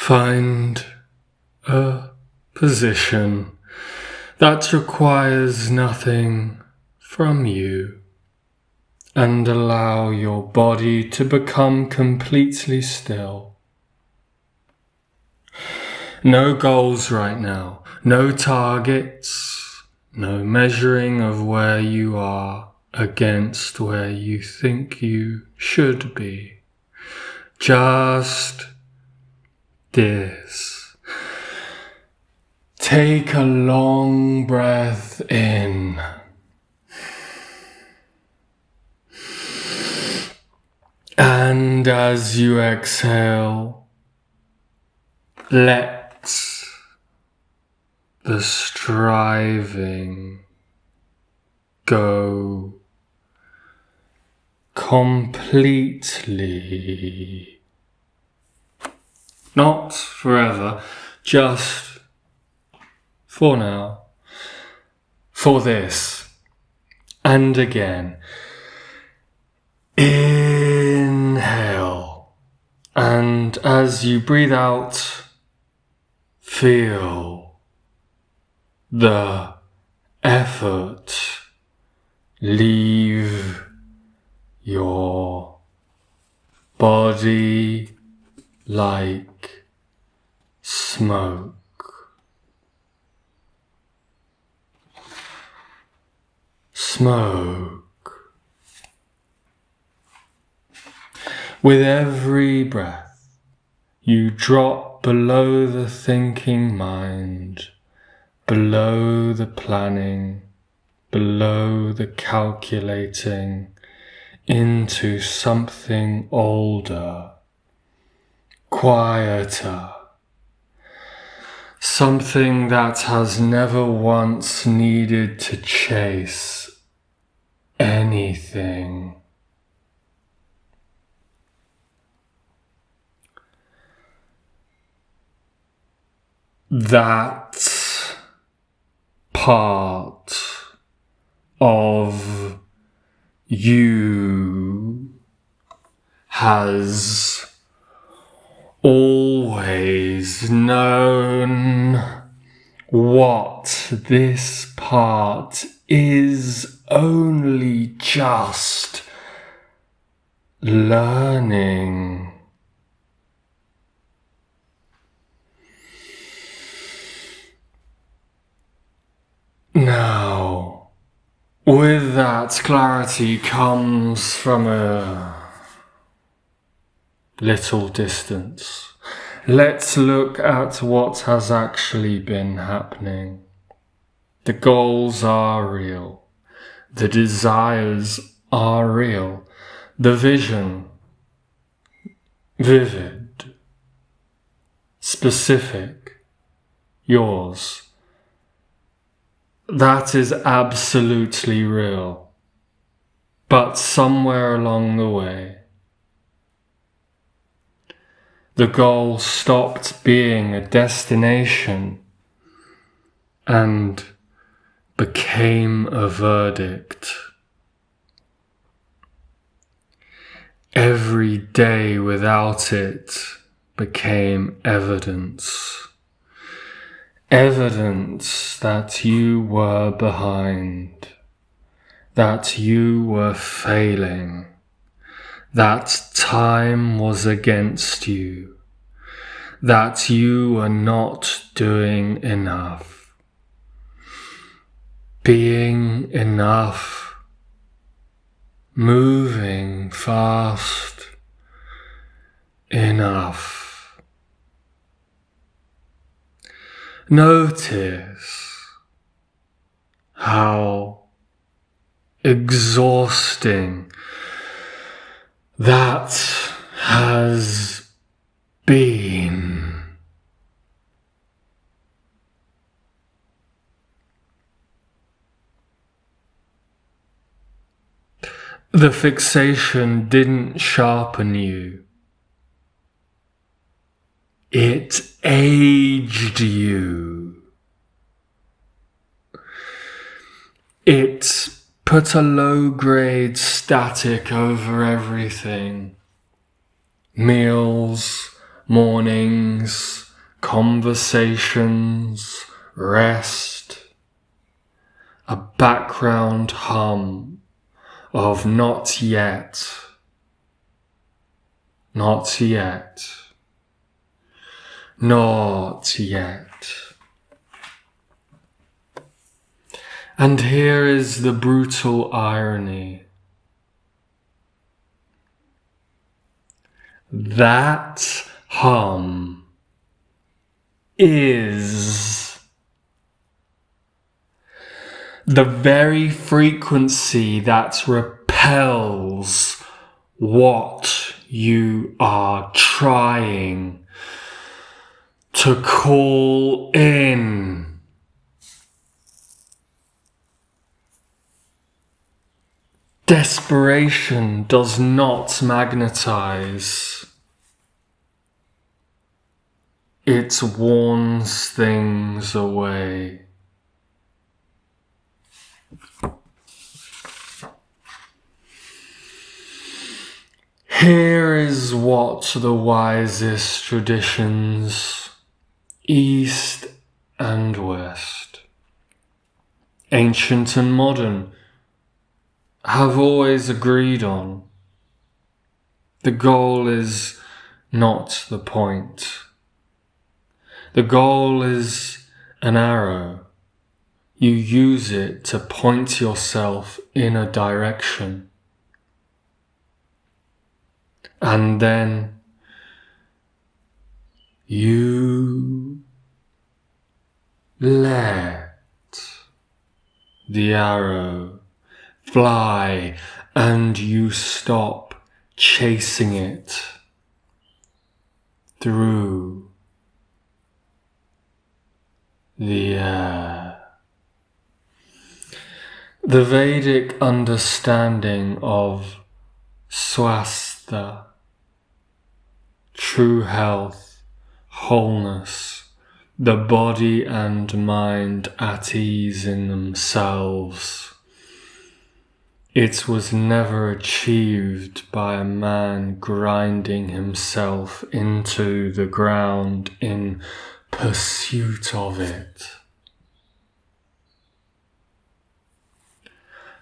Find a position that requires nothing from you and allow your body to become completely still. No goals right now, no targets, no measuring of where you are against where you think you should be. Just this. Take a long breath in. And as you exhale, let the striving go completely. Not forever, just for now, for this, and again. Inhale, and as you breathe out, feel the effort leave your body like smoke. Smoke. With every breath, you drop below the thinking mind, below the planning, below the calculating, into something older, quieter, something that has never once needed to chase anything. That part of you has always known what this part is only just learning. Now, with that clarity comes from a little distance. Let's look at what has actually been happening. The goals are real. The desires are real. The vision, vivid, specific, yours. That is absolutely real. But somewhere along the way, the goal stopped being a destination and became a verdict. Every day without it became evidence. Evidence that you were behind, that you were failing, that time was against you, that you were not doing enough. Being enough, moving fast enough. Notice how exhausting that has been. The fixation didn't sharpen you. It aged you. It put a low-grade static over everything. Meals, mornings, conversations, rest, a background hum of not yet, not yet, not yet. And here is the brutal irony. That hum is the very frequency that repels what you are trying to call in. Desperation does not magnetize. It warns things away. Here is what the wisest traditions, East and West, ancient and modern, have always agreed on. The goal is not the point. The goal is an arrow. You use it to point yourself in a direction. And then you let the arrow fly and you stop chasing it through the air. The Vedic understanding of SWASTHA, true health, wholeness, the body and mind at ease in themselves. It was never achieved by a man grinding himself into the ground in pursuit of it.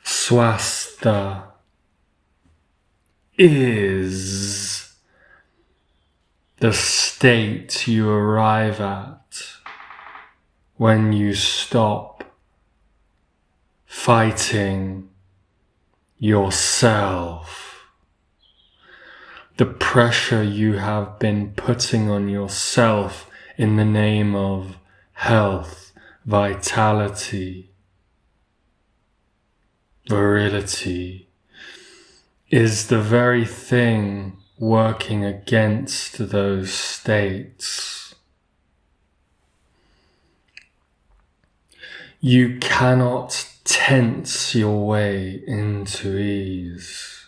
SWASTHA is the state you arrive at when you stop fighting yourself. The pressure you have been putting on yourself in the name of health, vitality, virility is the very thing working against those states. You cannot tense your way into ease.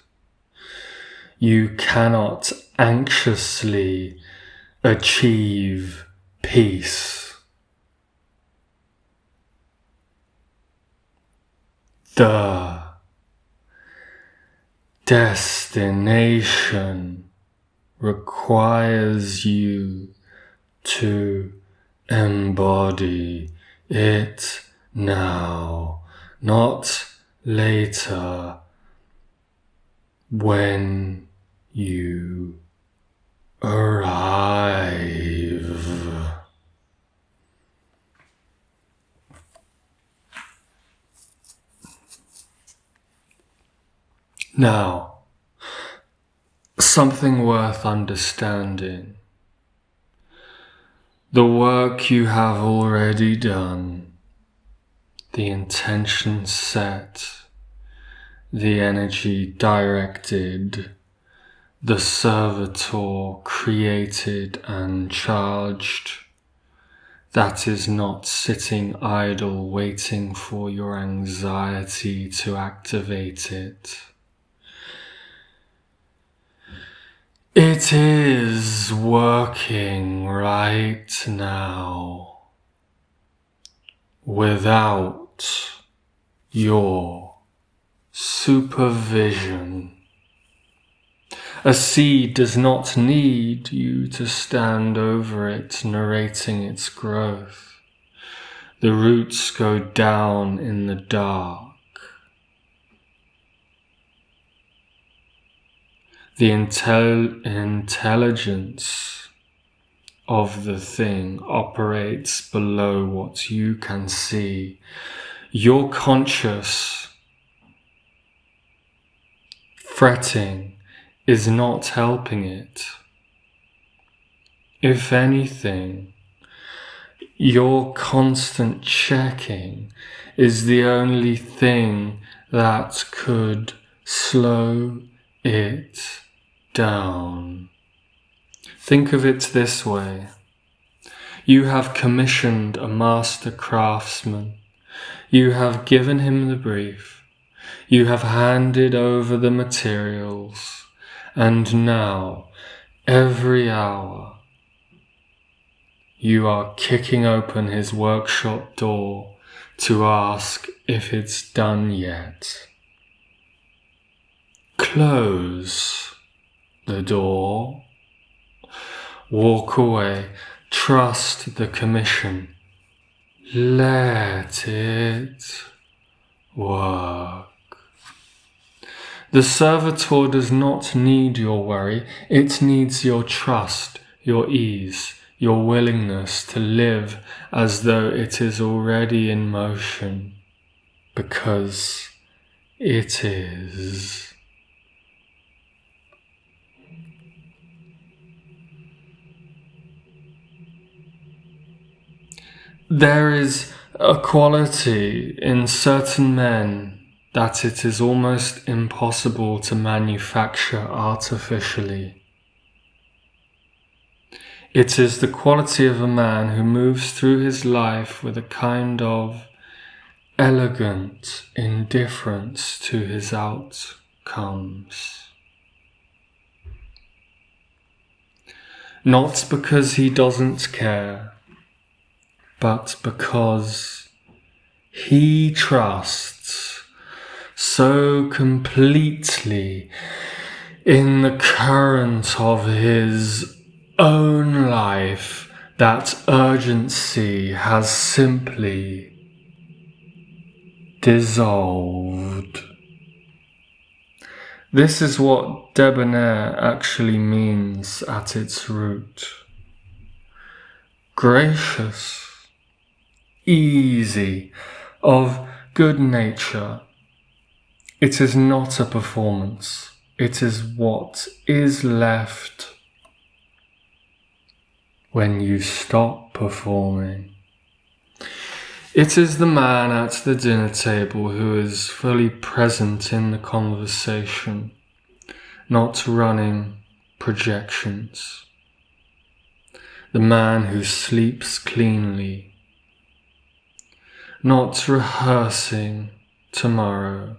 You cannot anxiously achieve peace. The destination requires you to embody it now, not later when you arrive. Now, something worth understanding. The work you have already done, the intention set, the energy directed, the servitor created and charged, that is not sitting idle waiting for your anxiety to activate it. It is working right now without your supervision. A seed does not need you to stand over it, narrating its growth. The roots go down in the dark. The intelligence of the thing operates below what you can see. Your conscious fretting is not helping it. If anything, your constant checking is the only thing that could slow it down. Think of it this way. You have commissioned a master craftsman. You have given him the brief. You have handed over the materials. And now, every hour, you are kicking open his workshop door to ask if it's done yet. Close the door. Walk away. Trust the commission. Let it work. The servitor does not need your worry. It needs your trust, your ease, your willingness to live as though it is already in motion, because it is. There is a quality in certain men that it is almost impossible to manufacture artificially. It is the quality of a man who moves through his life with a kind of elegant indifference to his outcomes. Not because he doesn't care, but because he trusts so completely in the current of his own life that urgency has simply dissolved. This is what debonair actually means at its root. Gracious, easy, of good nature. It is not a performance. It is what is left when you stop performing. It is the man at the dinner table who is fully present in the conversation, not running projections. The man who sleeps cleanly, not rehearsing tomorrow.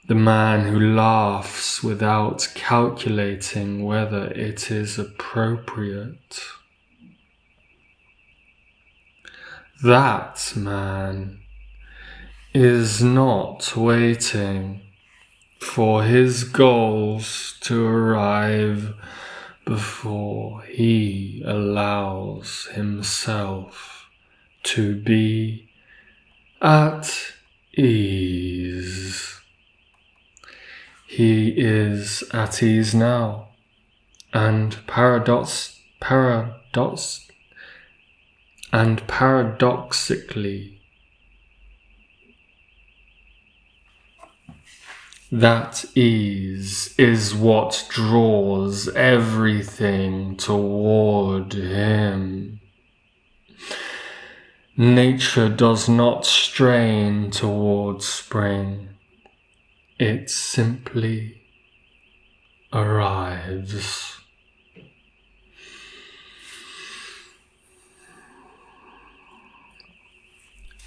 The man who laughs without calculating whether it is appropriate. That man is not waiting for his goals to arrive before he allows himself to be at ease. He is at ease now, and paradoxically, that ease is what draws everything toward him. Nature does not strain toward spring. It simply arrives.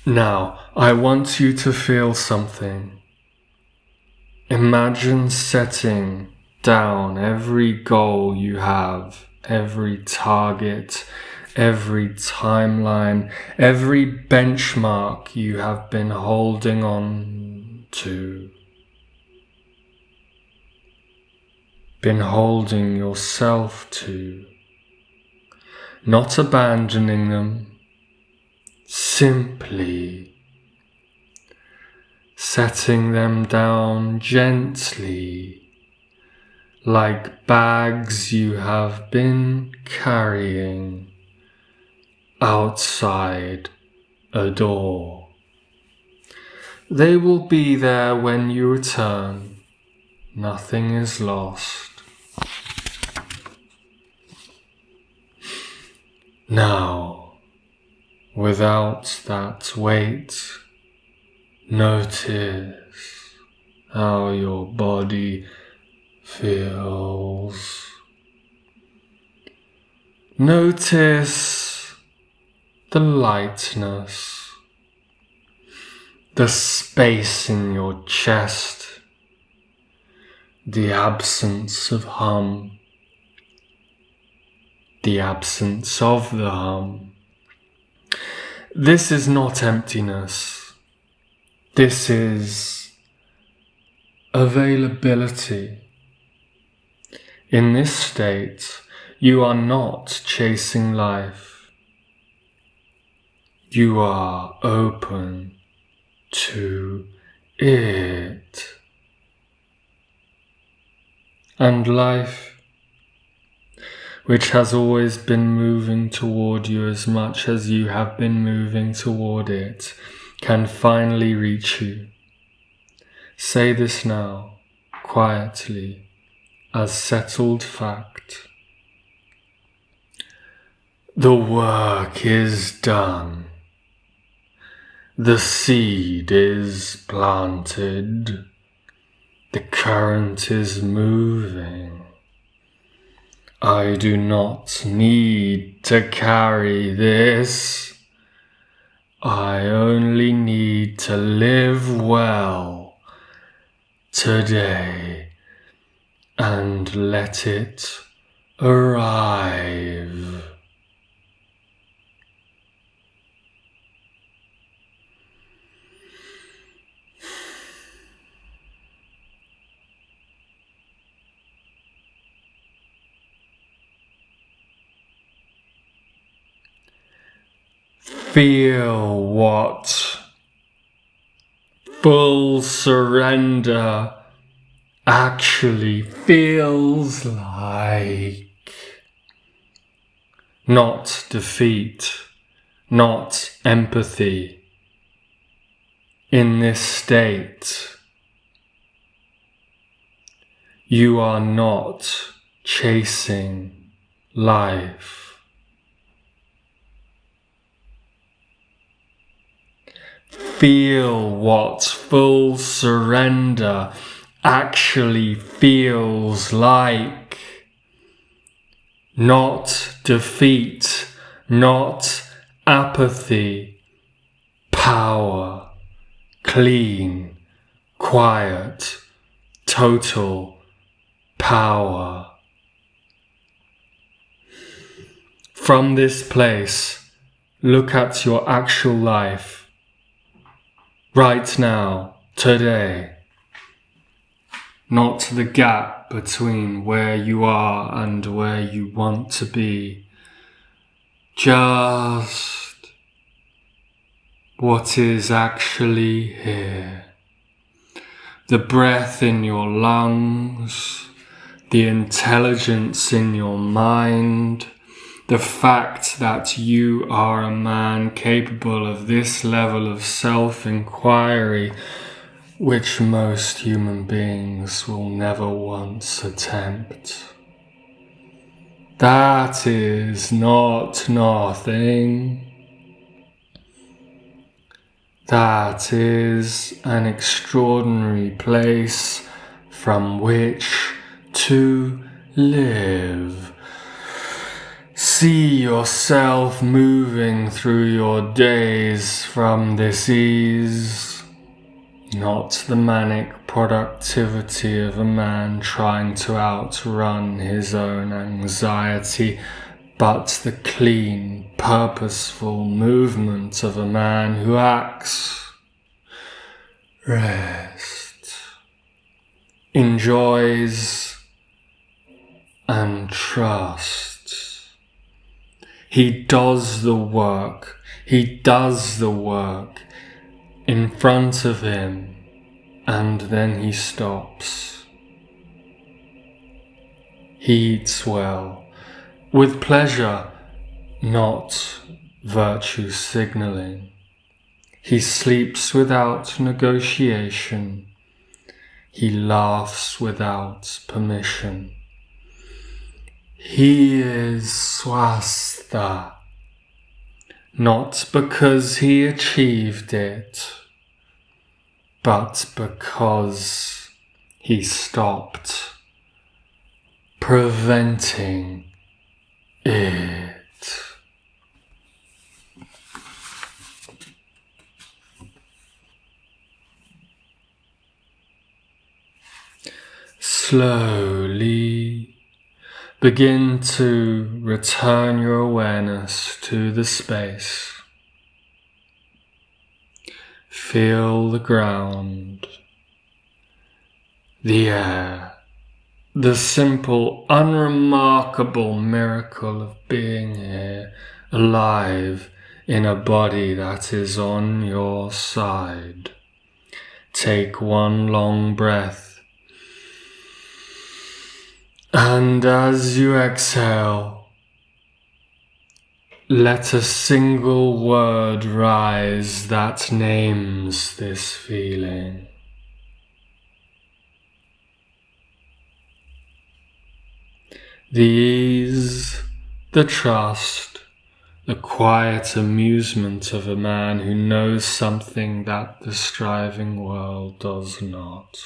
Now, I want you to feel something. Imagine setting down every goal you have, every target, every timeline, every benchmark you have been holding on to. been holding yourself to, not abandoning them, simply setting them down gently, like bags you have been carrying outside a door. They will be there when you return. Nothing is lost. Now, without that weight, notice how your body feels. Notice the lightness, the space in your chest, the absence of hum, the absence of the hum. This is not emptiness. This is availability. In this state, you are not chasing life. You are open to it. And life, which has always been moving toward you as much as you have been moving toward it, can finally reach you. Say this now, quietly, as settled fact. The work is done. The seed is planted. The current is moving. I do not need to carry this. I only need to live well today and let it arrive. Feel what full surrender actually feels like. Not defeat, not empathy. In this state, you are not chasing life. Feel what full surrender actually feels like. Not defeat, not apathy. Power, clean, quiet, total power. From this place, look at your actual life. Right now, today, not the gap between where you are and where you want to be. Just what is actually here. The breath in your lungs, the intelligence in your mind, the fact that you are a man capable of this level of self-inquiry, which most human beings will never once attempt. That is not nothing. That is an extraordinary place from which to live. See yourself moving through your days from this ease, not the manic productivity of a man trying to outrun his own anxiety, but the clean, purposeful movement of a man who acts, rests, enjoys, and trust. He does the work. He does the work in front of him, and then he stops. He eats well, with pleasure, not virtue signaling. He sleeps without negotiation. He laughs without permission. He is SWASTHA, not because he achieved it, but because he stopped preventing it. Slowly begin to return your awareness to the space. Feel the ground, the air, the simple, unremarkable miracle of being here, alive in a body that is on your side. Take one long breath. And as you exhale, let a single word rise that names this feeling. The ease, the trust, the quiet amusement of a man who knows something that the striving world does not.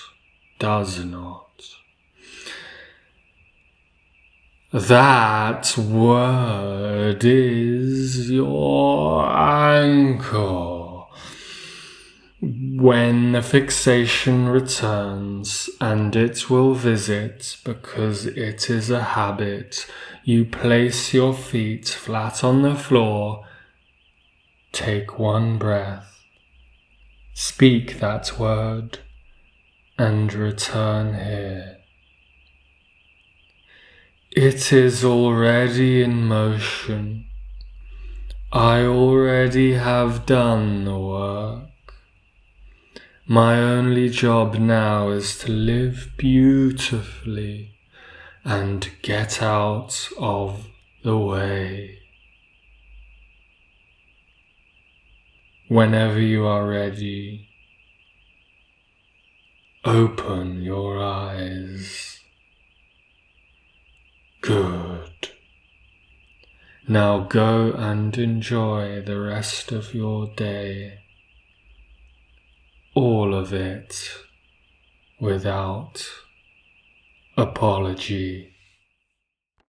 That word is your anchor. When the fixation returns, and it will visit because it is a habit, you place your feet flat on the floor, take one breath, speak that word, and return here. It is already in motion. I already have done the work. My only job now is to live beautifully and get out of the way. Whenever you are ready, open your eyes. Good. Now go and enjoy the rest of your day. All of it without apology.